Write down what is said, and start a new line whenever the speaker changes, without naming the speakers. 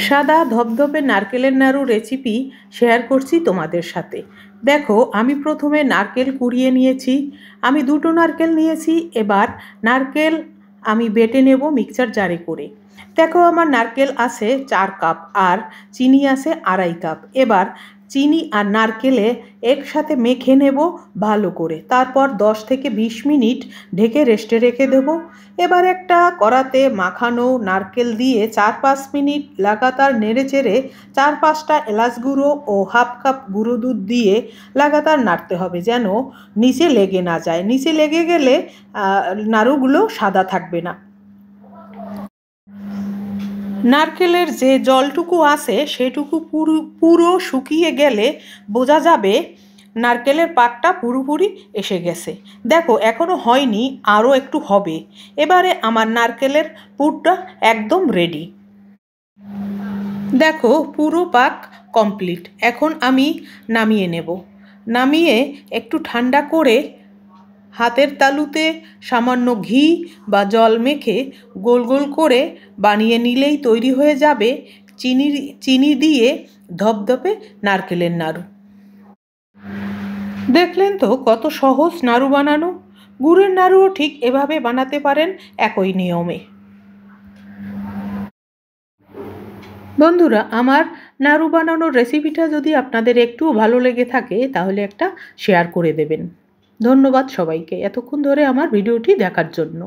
সাদা ধবধবে নারকেলের নাড়ু রেসিপি শেয়ার করছি তোমাদের সাথে। দেখো, আমি প্রথমে নারকেল কুড়িয়ে নিয়েছি। আমি দুটো নারকেল নিয়েছি। এবার নারকেল আমি বেটে নেব মিক্সচার জারে করে। দেখো, আমার নারকেল আছে 4 কাপ আর চিনি আছে 2.5 কাপ। এবার চিনি আর নারকেলে একসাথে মেখে নেব ভালো করে। তারপর 10 থেকে 20 মিনিট ঢেকে রেস্টে রেখে দেব। এবার একটা কড়াতে মাখানো নারকেল দিয়ে 4-5 মিনিট লাগাতার নেড়েচেড়ে 4-5টা এলাচ গুঁড়ো ও হাফ কাপ গুঁড়ো দুধ দিয়ে লাগাতার নাড়তে হবে, যেন নিচে লেগে না যায়। নিচে লেগে গেলে নাড়ুগুলো সাদা থাকবে না। নারকেলের যে জলটুকু আছে সেটুকু পুরো শুকিয়ে গেলে বোঝা যাবে নারকেলের পাকটা পুরোপুরি এসে গেছে। দেখো, এখনও হয়নি, আরও একটু হবে। এবারে আমার নারকেলের পুরটা একদম রেডি। দেখো, পুরো পাক কমপ্লিট। এখন আমি নামিয়ে নেব। নামিয়ে একটু ঠান্ডা করে হাতের তালুতে সামান্য ঘি বা জল মেখে গোল গোল করে বানিয়ে নিলেই তৈরি হয়ে যাবে চিনি দিয়ে ধপধপে নারকেলের নাড়ু। দেখলেন তো কত সহজ নাড়ু বানানো। গুড়ের নাড়ুও ঠিক এভাবে বানাতে পারেন একই নিয়মে। বন্ধুরা, আমার নাড়ু বানানোর রেসিপিটা যদি আপনাদের একটু ভালো লেগে থাকে তাহলে একটা শেয়ার করে দেবেন। ধন্যবাদ সবাইকে এতক্ষণ ধরে আমার ভিডিওটি দেখার জন্য।